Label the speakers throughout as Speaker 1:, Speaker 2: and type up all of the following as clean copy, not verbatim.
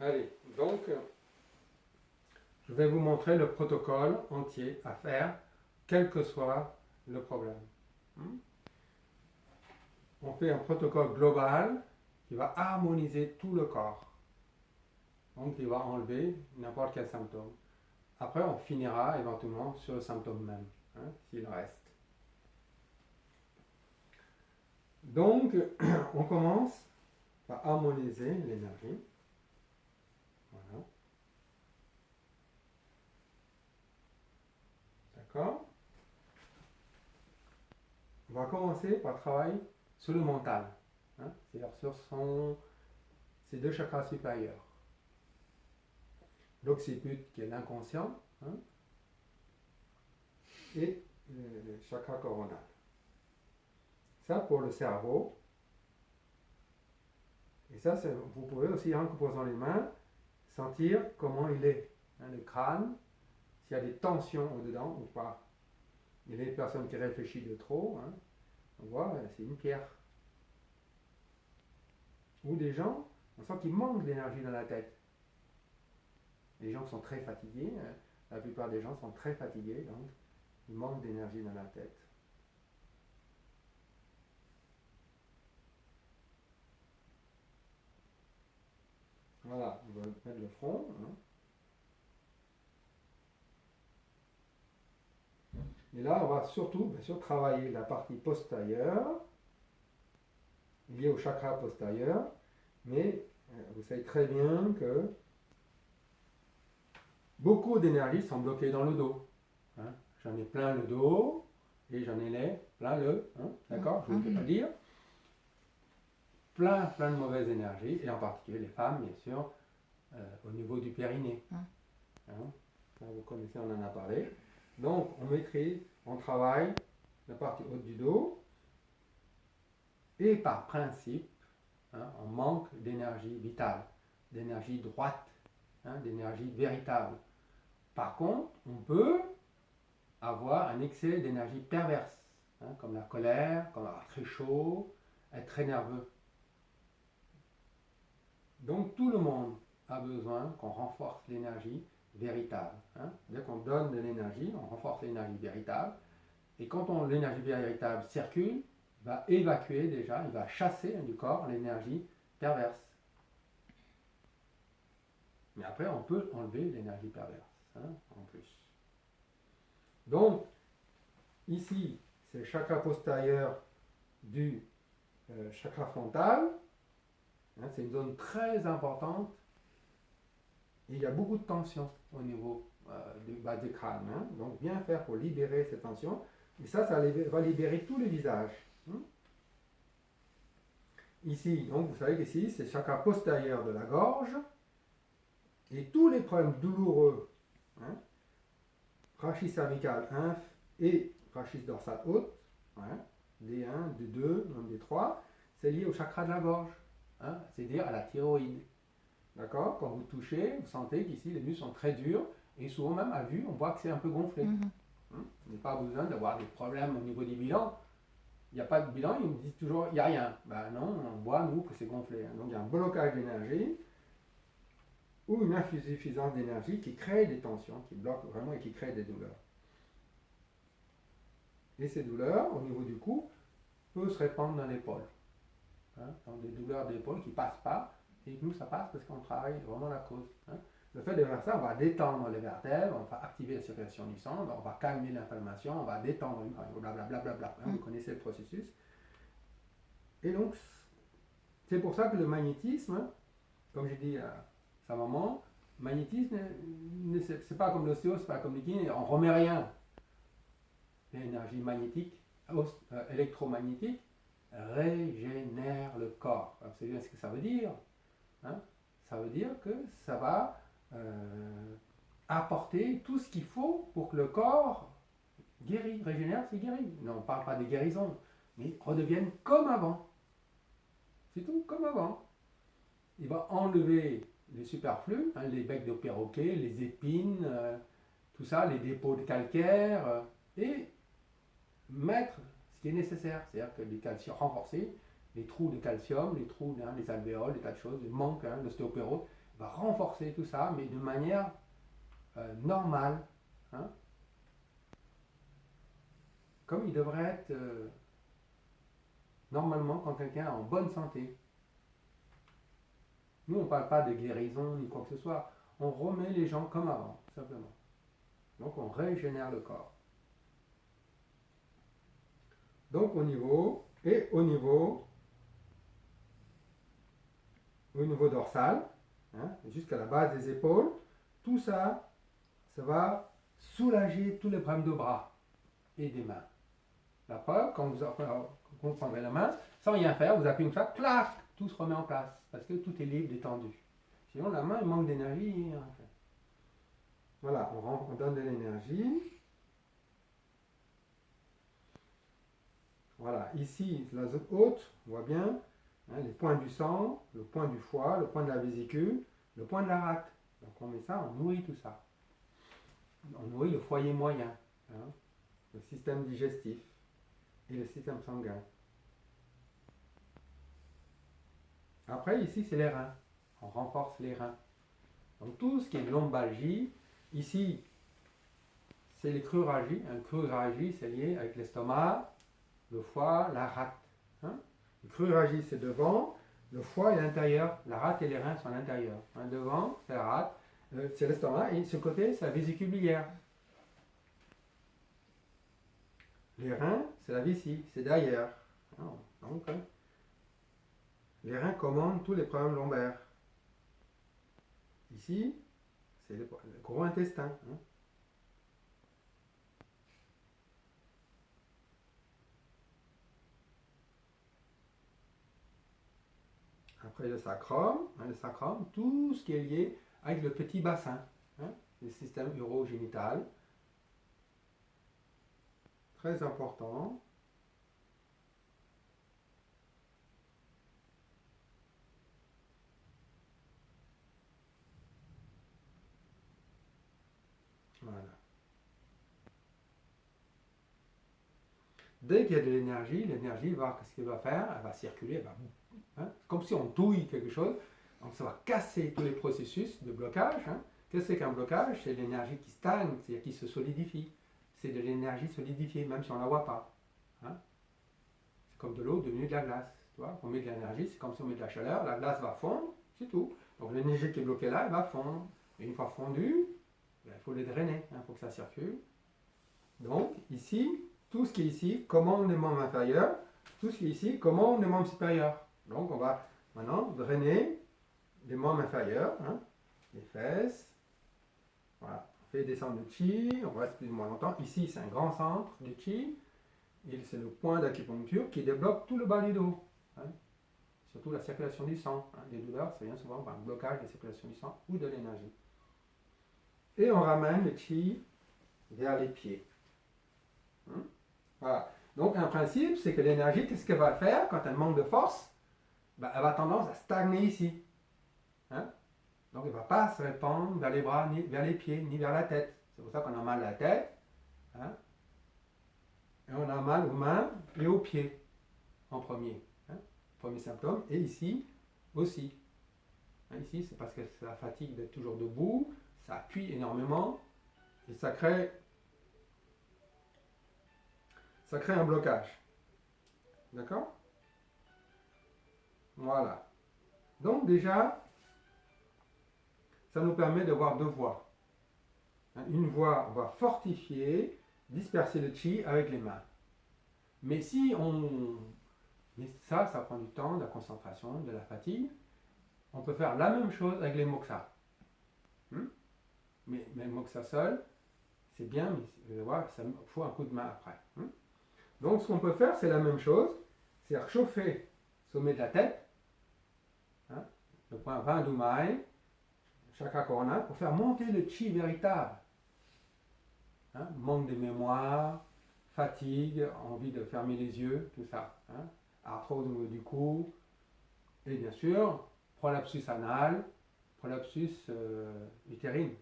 Speaker 1: Allez, donc je vais vous montrer le protocole entier à faire, quel que soit le problème. On fait un protocole global qui va harmoniser tout le corps. Donc il va enlever n'importe quel symptôme. Après, on finira éventuellement sur le symptôme même, s'il reste. Donc, on commence par harmoniser l'énergie. Voilà. D'accord? On va commencer par travailler sur le mental, c'est-à-dire sur ses deux chakras supérieurs. L'occiput qui est l'inconscient, et le chakra coronal. Ça pour le cerveau. Et ça, vous pouvez aussi, en posant les mains, sentir comment il est. Le crâne, s'il y a des tensions au-dedans ou pas. Il y a des personnes qui réfléchissent de trop. On voit, c'est une pierre. Ou des gens, on sent qu'il manque d'énergie dans la tête. Les gens sont très fatigués. La plupart des gens sont très fatigués, donc il manque d'énergie dans la tête. Voilà, on va mettre le front. Et là, on va surtout, bien sûr, travailler la partie postérieure, liée au chakra postérieur, mais vous savez très bien que beaucoup d'énergie sont bloquées dans le dos. J'en ai plein le dos et j'en ai plein le, d'accord, je ne peux pas dire. Plein de mauvaises énergies, et en particulier les femmes, bien sûr, au niveau du périnée. Ça, vous connaissez, on en a parlé. Donc, on maîtrise, on travaille la partie haute du dos, et par principe, on manque d'énergie vitale, d'énergie droite, d'énergie véritable. Par contre, on peut avoir un excès d'énergie perverse, comme la colère, comme avoir très chaud, être très nerveux. Donc tout le monde a besoin qu'on renforce l'énergie véritable. Dès qu'on donne de l'énergie, on renforce l'énergie véritable. Et quand l'énergie véritable circule, il va évacuer déjà, il va chasser du corps l'énergie perverse. Mais après, on peut enlever l'énergie perverse, en plus. Donc, ici, c'est le chakra postérieur du chakra frontal. C'est une zone très importante. Et il y a beaucoup de tension au niveau du bas du crâne. Donc, bien faire pour libérer ces tensions. Et ça va libérer tout le visage. Ici, donc vous savez qu'ici, c'est le chakra postérieur de la gorge. Et tous les problèmes douloureux, rachis cervical, inf et rachis dorsal haute, D1, D2, même D3, c'est lié au chakra de la gorge, c'est-à-dire à la thyroïde. D'accord? Quand vous touchez, vous sentez qu'ici les muscles sont très durs et souvent même à vue, on voit que c'est un peu gonflé. Il n'y a pas besoin d'avoir des problèmes au niveau des bilans. Il n'y a pas de bilan, ils me disent toujours il n'y a rien. Ben non, on voit nous que c'est gonflé. Donc il y a un blocage d'énergie ou une insuffisance d'énergie qui crée des tensions, qui bloquent vraiment et qui crée des douleurs. Et ces douleurs, au niveau du cou, peuvent se répandre dans l'épaule. Donc des douleurs d'épaule qui ne passent pas, et nous ça passe parce qu'on travaille vraiment la cause. Le fait de faire ça, on va détendre les vertèbres, on va activer la circulation du sang, on va calmer l'inflammation, on va détendre, blablabla. Vous connaissez le processus. Et donc, c'est pour ça que le magnétisme, comme j'ai dit à sa maman, le magnétisme, c'est pas comme l'ostéo, c'est pas comme le kiné, on remet rien. L'énergie magnétique, électromagnétique, régénère le corps. Alors, vous savez ce que ça veut dire? Ça veut dire que ça va apporter tout ce qu'il faut pour que le corps guérit, régénère, c'est guérit. Non, on ne parle pas de guérison, mais redevienne comme avant. C'est tout, comme avant. Il va enlever les superflus, les becs de perroquet, les épines, tout ça, les dépôts de calcaire, et mettre ce qui est nécessaire. C'est-à-dire que les calciums renforcés, les trous de calcium, les trous des alvéoles, des tas de choses, il manque l'ostéopérose, va renforcer tout ça, mais de manière normale, hein, comme il devrait être normalement quand quelqu'un est en bonne santé. Nous, on ne parle pas de guérison ni quoi que ce soit. On remet les gens comme avant, simplement. Donc, on régénère le corps. Donc, au niveau dorsal, hein, jusqu'à la base des épaules, tout ça, ça va soulager tous les problèmes de bras et des mains. La preuve, quand vous prendrez la main, sans rien faire, vous appuyez une fois, clac, tout se remet en place, parce que tout est libre, détendu. Sinon, la main, il manque d'énergie. Enfin. Voilà, on donne de l'énergie. Voilà, ici, la zone haute, on voit bien, hein, les points du sang, le point du foie, le point de la vésicule, le point de la rate. Donc on met ça, on nourrit tout ça. On nourrit le foyer moyen, hein, le système digestif et le système sanguin. Après, ici, c'est les reins. On renforce les reins. Donc tout ce qui est lombalgie, ici, c'est les cruralgies. Une cruralgie, c'est lié avec l'estomac, le foie, la rate. Hein? Le cruralgie, c'est devant, le foie est l'intérieur, la rate et les reins sont à l'intérieur. Hein? Devant, c'est la rate, c'est l'estomac, et ce côté, c'est la vésicule biliaire. Les reins, c'est la vessie, c'est derrière. Donc, hein, les reins commandent tous les problèmes lombaires. Ici, c'est le gros intestin. Hein. Après le sacrum, tout ce qui est lié avec le petit bassin, hein, le système urogénital. Très important. Voilà. Dès qu'il y a de l'énergie qu'est-ce qu'elle va faire? Elle va circuler, elle va, hein, comme si on touille quelque chose. Donc ça va casser tous les processus de blocage. Hein. Qu'est-ce que c'est qu'un blocage? C'est l'énergie qui stagne, c'est-à-dire qui se solidifie. C'est de l'énergie solidifiée, même si on ne la voit pas. Hein. C'est comme de l'eau devenue de la glace. Tu vois, on met de l'énergie, c'est comme si on met de la chaleur, la glace va fondre, c'est tout. Donc l'énergie qui est bloquée là, elle va fondre. Et une fois fondue, il faut les drainer, il faut que ça circule. Donc ici, tout ce qui est ici commande les membres inférieurs, tout ce qui est ici commande les membres supérieurs. Donc on va maintenant drainer les membres inférieurs, hein, les fesses. Voilà, on fait descendre le chi, on reste plus ou moins longtemps. Ici, c'est un grand centre de chi, et c'est le point d'acupuncture qui débloque tout le bas du dos. Hein. Surtout la circulation du sang. Hein. Les douleurs, ça vient souvent par un blocage de la circulation du sang ou de l'énergie. Et on ramène le chi vers les pieds. Hein. Voilà. Donc, un principe, c'est que l'énergie, qu'est-ce qu'elle va faire quand elle manque de force? Ben, elle va tendance à stagner ici. Hein? Donc, elle ne va pas se répandre vers les bras, ni vers les pieds, ni vers la tête. C'est pour ça qu'on a mal à la tête. Hein? Et on a mal aux mains et aux pieds en premier. Hein? Premier symptôme. Et ici aussi. Hein, ici, c'est parce que ça fatigue d'être toujours debout, ça appuie énormément et ça crée un blocage. D'accord? Voilà. Donc déjà, ça nous permet de voir deux voies. Une voie, on va fortifier, disperser le chi avec les mains. Mais si on... Mais ça prend du temps, de la concentration, de la fatigue. On peut faire la même chose avec les moksas. Mais le moksa seul, c'est bien, mais vous allez voir, ça faut un coup de main après. Donc ce qu'on peut faire, c'est la même chose, c'est réchauffer le sommet de la tête, hein, le point Vandumai, chakra corona, pour faire monter le chi véritable. Hein, manque de mémoire, fatigue, envie de fermer les yeux, tout ça. Hein, arthrose au niveau du cou, et bien sûr, prolapsus anal, prolapsus utérine.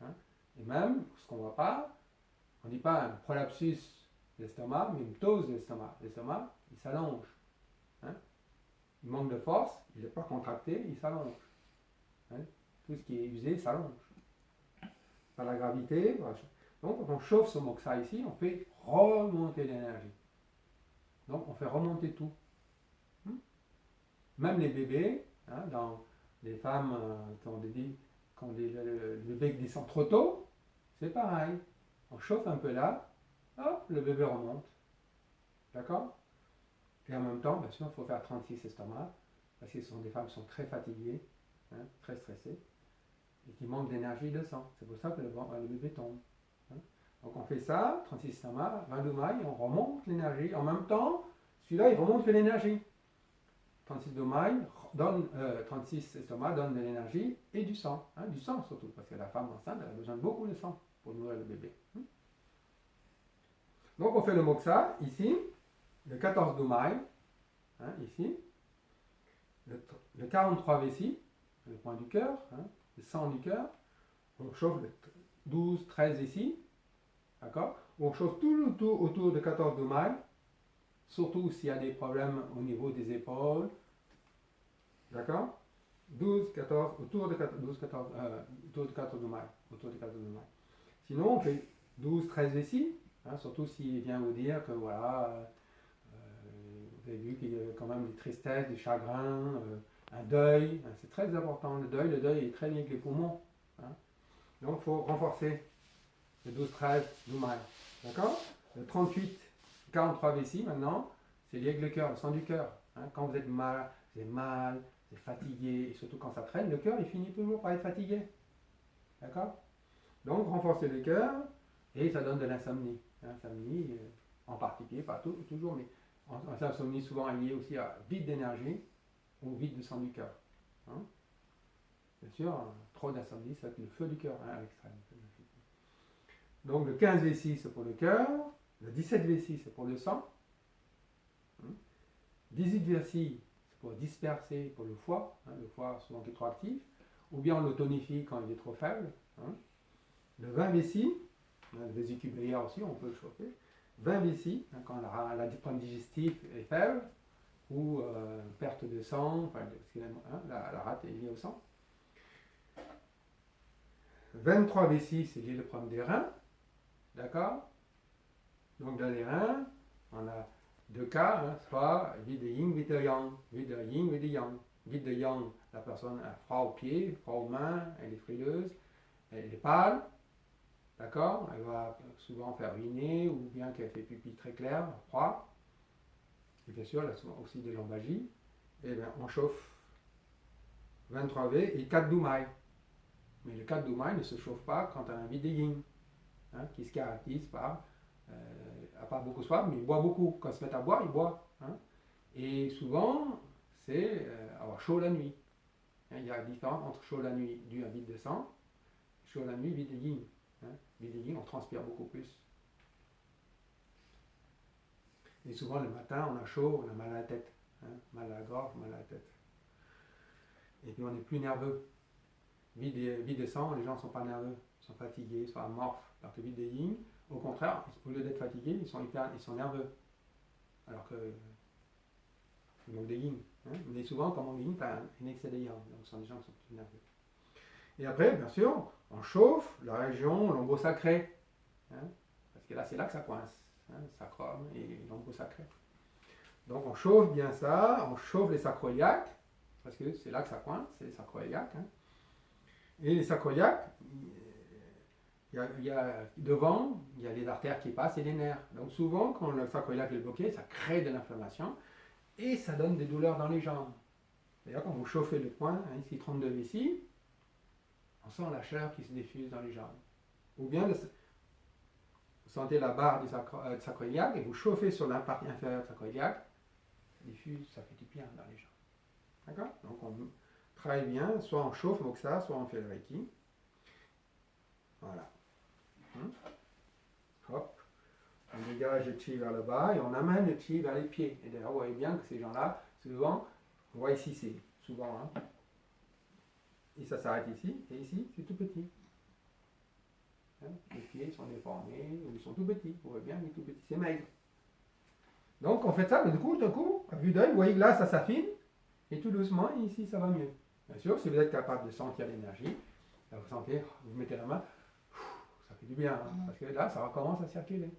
Speaker 1: Hein, et même, ce qu'on ne voit pas, on ne dit pas un prolapsus de l'estomac, mais une ptose de l'estomac. L'estomac, il s'allonge. Hein, il manque de force, il n'est pas contracté, il s'allonge. Hein, Tout ce qui est usé s'allonge. Par la gravité. Donc, on chauffe ce moxa ici, on fait remonter l'énergie. Donc, on fait remonter tout. Même les bébés, hein, dans les femmes quand le bébé descend trop tôt, c'est pareil. On chauffe un peu là, hop, le bébé remonte. D'accord? Et en même temps, bien sûr, il faut faire 36 estomacs, parce que ce sont des femmes qui sont très fatiguées, hein, très stressées, et qui manquent d'énergie et de sang. C'est pour ça que le bébé tombe. Hein. Donc on fait ça, 36 estomacs, 22 mailles, on remonte l'énergie. En même temps, celui-là, il remonte de l'énergie. 36 domailles donne, 36 estomacs donnent de l'énergie et du sang. Hein, du sang surtout, parce que la femme enceinte, elle a besoin de beaucoup de sang pour nourrir le bébé. Donc on fait le moksha ici, le 14 domailles, hein, ici, le 43 vessis, le point du cœur, hein, le sang du cœur. On chauffe le 12, 13 ici, d'accord? On chauffe tout autour de 14 domailles, surtout s'il y a des problèmes au niveau des épaules. D'accord? 12, 14, autour de 14 domailles. Sinon, on fait 12, 13 vessis, hein, surtout s'il vient vous dire que voilà, vous avez vu qu'il y a quand même des tristesses, des chagrins, un deuil. Hein, c'est très important, le deuil est très lié avec les poumons. Hein. Donc, il faut renforcer le 12, 13 domailles. D'accord? Le 38, 43 vessis maintenant, c'est lié avec le cœur, le sang du cœur. Hein. Quand vous êtes mal, c'est fatigué, et surtout quand ça traîne, le cœur il finit toujours par être fatigué. D'accord? Donc renforcer le cœur, et ça donne de l'insomnie. L'insomnie, en particulier, pas toujours, mais l'insomnie souvent est liée aussi à vide d'énergie ou vide de sang du cœur. Hein? Bien sûr, trop d'insomnie, ça va être le feu du cœur, hein, à l'extrême. Donc le 15 V6 c'est pour le cœur, le 17 V6 c'est pour le sang, 18 V6 pour disperser pour le foie souvent qui est trop actif, ou bien on le tonifie quand il est trop faible. Hein. Le 20 vessie, le vésicule biliaire aussi, on peut le chauffer. 20 vessie, hein, quand la problème digestif est faible, ou perte de sang, enfin, la rate est liée au sang. 23 vessie, c'est lié au problème des reins. D'accord? Donc dans les reins, on a deux cas, hein, soit vide de yin, vide de yang, vide de yin, vide de yang. Vide de yang, la personne a froid aux pieds, froid aux mains, elle est frileuse, elle est pâle, d'accord? Elle va souvent faire uriner ou bien qu'elle fait pipi très clair, froid. Et bien sûr, elle a souvent aussi des lombalgies. Et bien, on chauffe 23V et 4 doumailles. Mais le 4 doumailles ne se chauffe pas quand on a un vide de yin, hein, qui se caractérise par n'a pas beaucoup soif, mais il boit beaucoup. Quand il se met à boire, il boit. Hein. Et souvent, c'est avoir chaud la nuit. Hein, il y a une différence entre chaud la nuit dû à vide de sang, chaud la nuit vide de yin. Hein. Vide de yin, on transpire beaucoup plus. Et souvent, le matin, on a chaud, on a mal à la tête. Hein, mal à la gorge, mal à la tête. Et puis, on est plus nerveux. Vide de sang, les gens ne sont pas nerveux, ils sont fatigués, ils sont amorphes. Alors que vide de yin, au contraire, au lieu d'être fatigués, ils sont nerveux. Alors que ils manquent de yin. Hein. Mais souvent, quand on manque de yin, tu as un excès de yang. Donc, ce sont des gens qui sont plus nerveux. Et après, bien sûr, on chauffe la région lombo-sacrée. Hein. Parce que là, c'est là que ça coince. Hein, sacrum et lombo-sacré. Donc, on chauffe bien ça, on chauffe les sacroiliaques. Parce que c'est là que ça coince, c'est les sacroiliaques. Hein. Et les sacroiliaques, devant, il y a les artères qui passent et les nerfs. Donc souvent, quand le sacroiliaque est bloqué, ça crée de l'inflammation et ça donne des douleurs dans les jambes. D'ailleurs, quand vous chauffez le point, hein, ici 32 ici, on sent la chair qui se diffuse dans les jambes. Ou bien vous sentez la barre du sacroiliaque et vous chauffez sur la partie inférieure du sacroiliaque, ça diffuse, ça fait du bien dans les jambes. D'accord? Donc on travaille bien, soit on chauffe moksha, soit on fait le reiki. Voilà. Hop. On dégage le chi vers le bas et on amène le chi vers les pieds. Et d'ailleurs, vous voyez bien que ces gens-là, souvent, on voit ici, c'est souvent, hein, et ça s'arrête ici, et ici, c'est tout petit. Hein, les pieds sont déformés, ou ils sont tout petits. Vous voyez bien, ils sont tout petits, c'est maigre. Donc, on fait ça, mais d'un coup, à vue d'œil, vous voyez que là, ça s'affine, et tout doucement, et ici, ça va mieux. Bien sûr, si vous êtes capable de sentir l'énergie, là, vous sentez, vous mettez la main, ça fait du bien, hein, parce que là, ça recommence à circuler.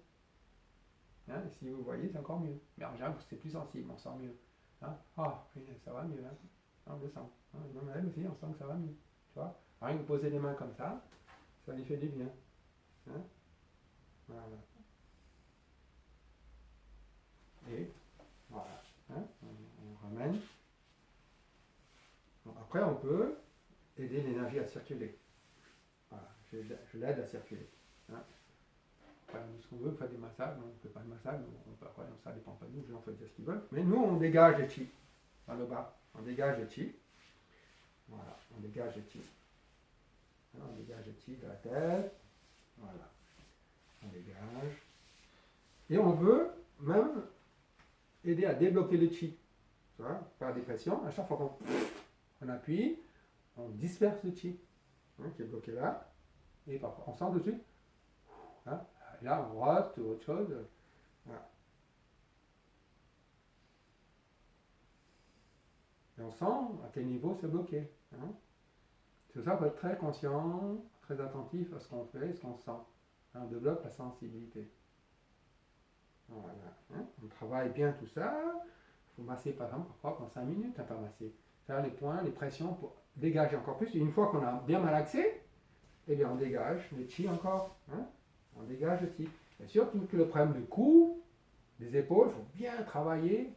Speaker 1: Hein, et si vous voyez, c'est encore mieux. Mais en général, c'est plus sensible, on sent mieux. Hein. Ah, ça va mieux, hein. On le sent. Hein. Même elle aussi, on sent que ça va mieux. Tu vois, rien que de poser les mains comme ça lui fait du bien. Hein. Voilà. Et voilà. Hein. On ramène. Bon, après, on peut aider l'énergie à circuler. Voilà. Je l'aide à circuler. Hein. Après, ce qu'on veut, on fait des massages, on ne fait pas de massage, après, ça ne dépend pas de nous, les gens peuvent dire ce qu'ils veulent. Mais nous, on dégage les chi dans le bas. On dégage les chi. Voilà, on dégage les chi. On dégage les chi de la tête. Voilà. On dégage. Et on veut même aider à débloquer le chi. Tu vois, par des pressions. À chaque fois qu'on appuie, on disperse le chi qui est bloqué là. Et parfois, on sent tout de suite. Hein, et là, on rote ou autre chose. Voilà. Et on sent à quel niveau c'est bloqué. Hein. C'est pour ça qu'il faut être très conscient, très attentif à ce qu'on fait, ce qu'on sent. Hein, on développe la sensibilité. Voilà. Hein. On travaille bien tout ça. Il faut masser par exemple parfois 5 minutes à faire masser. Faire les points, les pressions pour dégager encore plus. Et une fois qu'on a bien malaxé, eh bien on dégage le chi encore. Hein. On dégage le chi. Bien sûr, tout le problème du cou, des épaules, il faut bien travailler.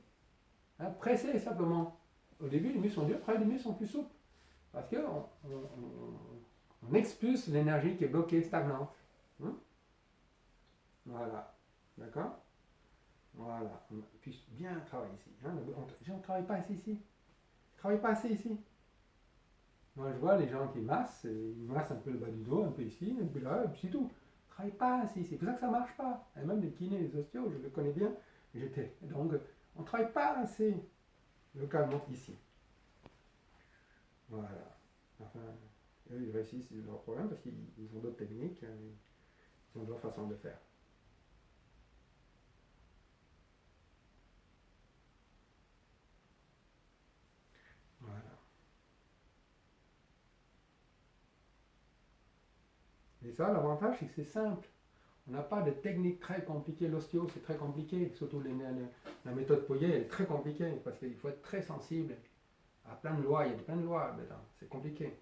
Speaker 1: Hein, presser simplement. Au début, les muscles sont durs, après les muscles sont plus souples. Parce qu'on on expulse l'énergie qui est bloquée, stagnante. Hein. Voilà. D'accord. Voilà. On puisse bien travailler ici. Hein. On ne travaille pas assez ici. On ne travaille pas assez ici. Moi, je vois les gens qui massent, ils massent un peu le bas du dos, un peu ici, un peu là, et puis c'est tout. On ne travaille pas assez ici. C'est pour ça que ça ne marche pas. Et même les kinés, les ostéos, je les connais bien. Donc, on ne travaille pas assez localement ici. Voilà. Enfin, eux, ils réussissent leur problème parce qu'ils ont d'autres techniques, ils ont d'autres façons de faire. Voilà. Et ça, l'avantage, c'est que c'est simple. On n'a pas de technique très compliquée. L'ostéo, c'est très compliqué. Surtout la méthode Poirier, elle est très compliquée parce qu'il faut être très sensible à plein de lois. Il y a plein de lois dedans. C'est compliqué.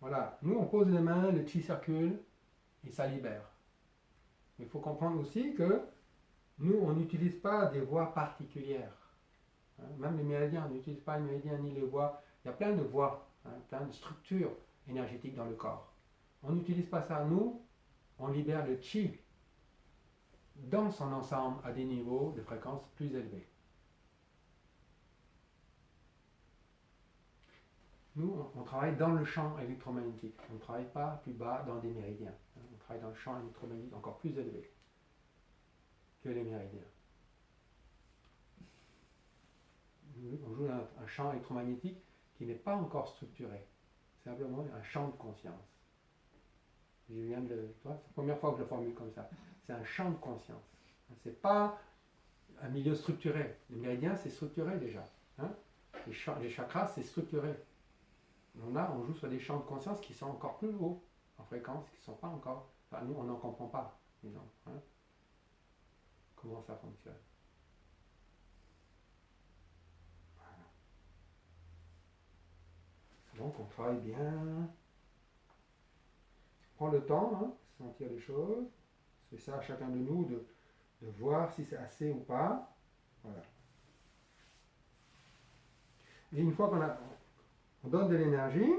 Speaker 1: Voilà. Nous, on pose les mains, le chi circule et ça libère. Il faut comprendre aussi que nous, on n'utilise pas des voies particulières. Hein, même les méridiens, on n'utilise pas les méridiens ni les voies. Il y a plein de voies, hein, plein de structures énergétiques dans le corps. On n'utilise pas ça. Nous, on libère le chi dans son ensemble à des niveaux de fréquence plus élevés. Nous, on travaille dans le champ électromagnétique. On ne travaille pas plus bas dans des méridiens. On travaille dans le champ électromagnétique encore plus élevé que les méridiens. On joue dans un champ électromagnétique qui n'est pas encore structuré. C'est simplement un champ de conscience. Je viens de le. C'est la première fois que je le formule comme ça. C'est un champ de conscience. Ce n'est pas un milieu structuré. Les méridiens, c'est structuré déjà. Hein. Les chakras, c'est structuré. On joue sur des champs de conscience qui sont encore plus hauts en fréquence, qui ne sont pas encore. Enfin, nous, on n'en comprend pas, disons. Hein. Comment ça fonctionne. Voilà. Donc, on travaille bien. Prends le temps, hein, sentir les choses. C'est ça à chacun de nous de voir si c'est assez ou pas. Voilà. Et une fois on donne de l'énergie,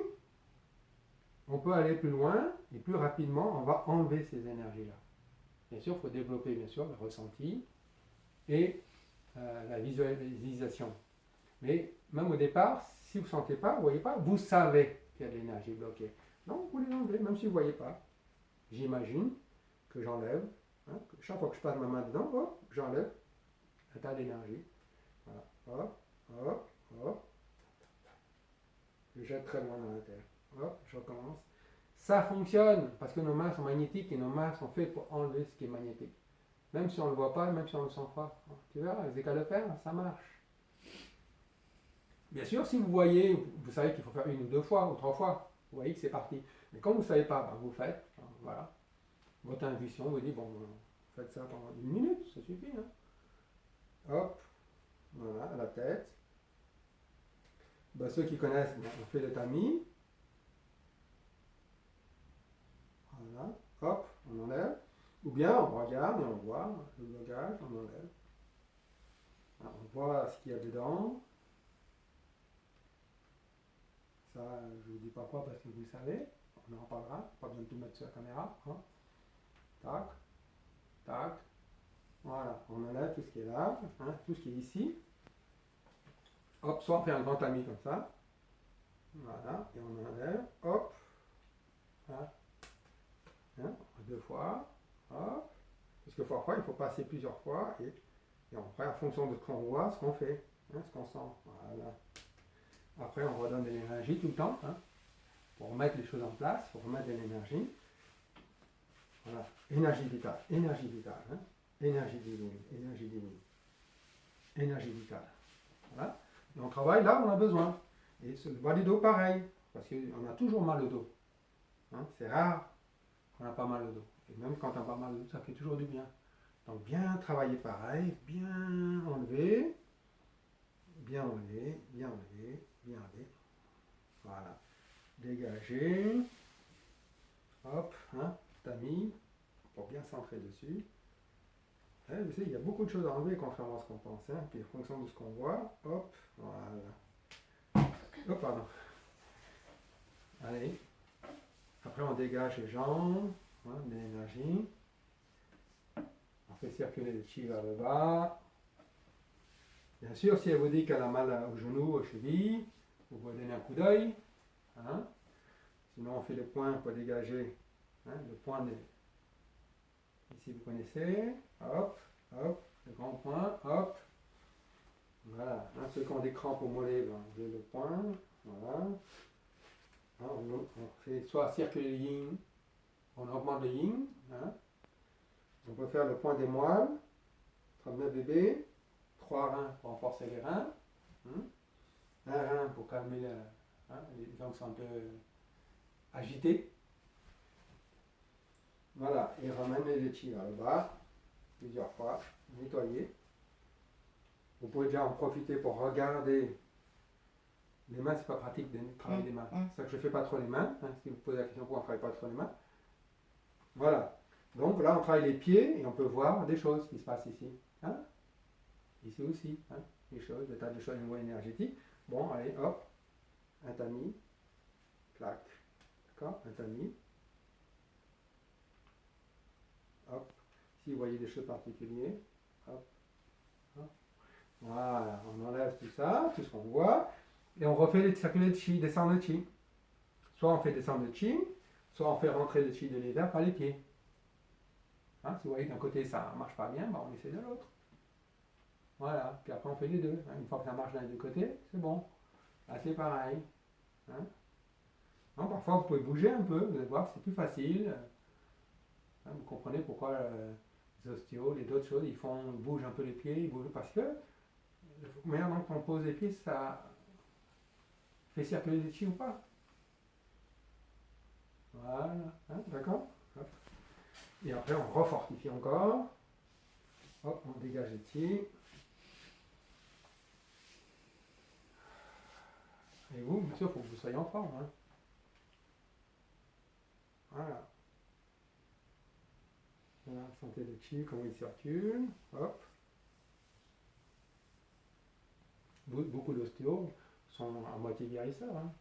Speaker 1: on peut aller plus loin et plus rapidement, on va enlever ces énergies-là. Bien sûr, il faut développer bien sûr le ressenti et la visualisation. Mais même au départ, si vous ne sentez pas, vous ne voyez pas, vous savez qu'il y a de l'énergie bloquée. Donc vous les enlevez, même si vous ne voyez pas. J'imagine que j'enlève. Hein, chaque fois que je passe ma main dedans, hop, j'enlève un tas d'énergie. Voilà. Hop, hop, hop. Je jette très loin dans la terre. Hop, je recommence. Ça fonctionne parce que nos mains sont magnétiques et nos mains sont faites pour enlever ce qui est magnétique. Même si on ne le voit pas, même si on ne le sent pas. Tu verras, c'est qu'à le faire, ça marche. Bien sûr, si vous voyez, vous savez qu'il faut faire 1 ou 2 fois ou 3 fois, vous voyez que c'est parti. Mais quand vous ne savez pas, ben, vous faites, voilà. Votre intuition vous dit, bon, faites ça pendant 1 minute, ça suffit. Hein. Hop, voilà, à la tête. Ben, ceux qui connaissent, on fait le tamis. Voilà, hop, on enlève. Ou bien on regarde et on voit le blocage, on enlève. Alors, on voit ce qu'il y a dedans. Ça, je ne vous dis pas quoi parce que vous le savez. On en reparlera. Pas besoin de tout mettre sur la caméra. Hein. Tac, tac. Voilà, on enlève tout ce qui est là, hein, tout ce qui est ici. Hop, soit on fait un grand tamis comme ça. Voilà, et on enlève. Hop. Hein, 2 fois. Hop. Parce que parfois, il faut passer plusieurs fois. Et après, en fonction de ce qu'on voit, ce qu'on fait. Hein, ce qu'on sent. Voilà. Après, on redonne de l'énergie tout le temps. Hein, pour remettre les choses en place, pour remettre de l'énergie. Voilà. Énergie vitale. Énergie vitale. Hein. Énergie divine. Énergie divine. Énergie vitale. Voilà. Et on travaille là où on a besoin. Et le bas du dos, pareil. Parce qu'on a toujours mal au dos. Hein, c'est rare qu'on n'a pas mal au dos. Et même quand on n'a pas mal au dos, ça fait toujours du bien. Donc bien travailler pareil, bien enlever, bien enlever, bien enlever, bien enlever. Voilà. Dégager. Hop, hein, tamis, pour bien centrer dessus. Hein, vous savez, il y a beaucoup de choses à enlever contrairement à ce qu'on pense. Hein, puis en fonction de ce qu'on voit, hop, voilà. Oh, pardon. Allez. Après, on dégage les jambes, hein, de l'énergie. On fait circuler le chi vers le bas. Bien sûr, si elle vous dit qu'elle a mal au genou, aux chevilles, vous pouvez donner un coup d'œil. Hein. Sinon, on fait le point pour dégager. Hein, le point de... Ici, vous connaissez. Hop, hop, le grand point, hop. Voilà. Hein, ceux qui ont des crampes au mollet, ben, vous avez le point. Voilà. Hein, on fait soit circuler le yin, on augmente le yin. Hein. On peut faire le point des moelles, 39 bébés, 3 reins pour renforcer les reins, hein. Un rein pour calmer les gens qui sont un peu agités. Voilà, et ramener les chi vers le bas, plusieurs fois, nettoyer. Vous pouvez déjà en profiter pour regarder. Les mains, c'est pas pratique de travailler les mains. C'est ça que je ne fais pas trop les mains. Hein, si vous posez la question pourquoi on ne travaille pas trop les mains. Voilà. Donc là, on travaille les pieds et on peut voir des choses qui se passent ici. Hein, ici aussi. Hein, des choses, des tas de choses au niveau énergétique. Bon, allez, hop. Un tamis. Clac. D'accord. Un tamis. Hop. Si vous voyez des choses particulières. Hop. Hop. Voilà. On enlève tout ça, tout ce qu'on voit. Et on refait les circuler de chi, descendre de chi. Soit on fait descendre le chi, soit on fait rentrer le chi de l'hiver par les pieds. Hein, si vous voyez d'un côté ça ne marche pas bien, ben on essaie de l'autre. Voilà, puis après on fait les deux. Hein. Une fois que ça marche d'un des deux côtés, c'est bon. Là c'est pareil. Hein. Non, parfois vous pouvez bouger un peu, vous allez voir que c'est plus facile. Hein, vous comprenez pourquoi les ostéos, les autres choses, ils bougent un peu les pieds, ils bougent parce que la manière dont on pose les pieds, ça fait circuler les chi ou pas. Voilà, hein, d'accord. Hop. Et après, on refortifie encore. Hop, on dégage les chi. Et vous, bien sûr, il faut que vous soyez en forme. Hein. Voilà. Voilà, sentez le chi, comment il circule. Hop. Beaucoup d'ostéos sont à moitié guérisseurs. Hein.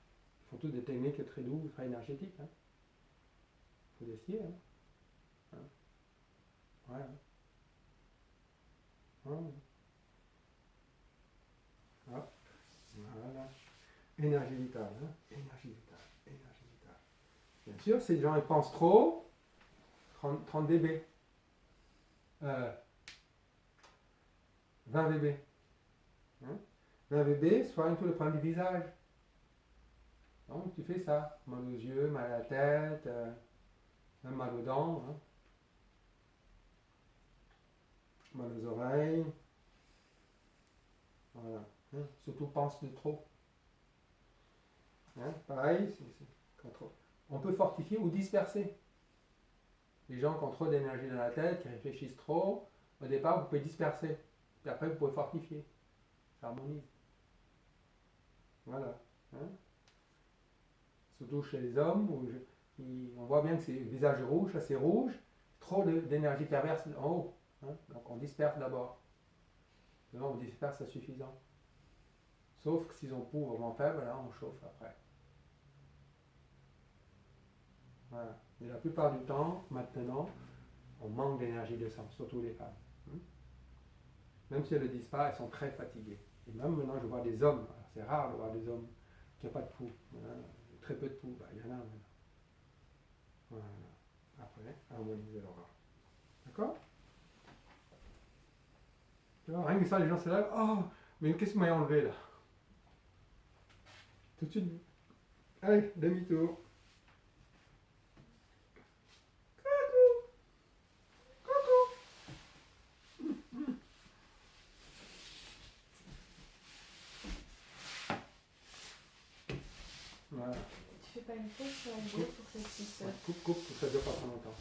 Speaker 1: Ils font toutes des techniques très douces, très énergétiques. Il faut l'essayer. Hein. Voilà. Voilà. Hop. Voilà. Énergie vitale. Hein. Énergie vitale. Énergie vitale. Bien sûr, si les gens ils pensent trop, 30 dB. 20 dB. Hein. 20 dB, soit un peu le problème du visage. Donc tu fais ça. Mal aux yeux, mal à la tête, même mal aux dents. Hein. Mal aux oreilles. Voilà. Hein. Surtout pense de trop. Hein, pareil, on peut fortifier ou disperser. Les gens qui ont trop d'énergie dans la tête, qui réfléchissent trop, au départ, vous pouvez disperser. Puis après, vous pouvez fortifier. Ça harmonise. Voilà. Hein. Surtout chez les hommes, où on voit bien que c'est le visage rouge, ça c'est rouge, trop d'énergie perverse en haut. Hein. Donc on disperse d'abord. Là, on disperse, c'est suffisant. Sauf que s'ils ont pour vraiment faible, là on chauffe après. Voilà. Mais la plupart du temps, maintenant, on manque d'énergie de sang, surtout les femmes. Même si elles ne le disent pas, elles sont très fatiguées. Et même maintenant, je vois des hommes, c'est rare de voir des hommes qui n'ont pas de pouls. Très peu de pouls, il y en a maintenant. Voilà. Après, harmoniser l'aura. D'accord? Tu vois, rien que ça, les gens se lèvent. Oh, mais qu'est-ce que m'a enlevé là? Tout de suite. Allez, demi-tour. Voilà.
Speaker 2: Tu fais pas une pause sur la vidéo pour cette petite.
Speaker 1: Coupe, que ça dure pas trop longtemps.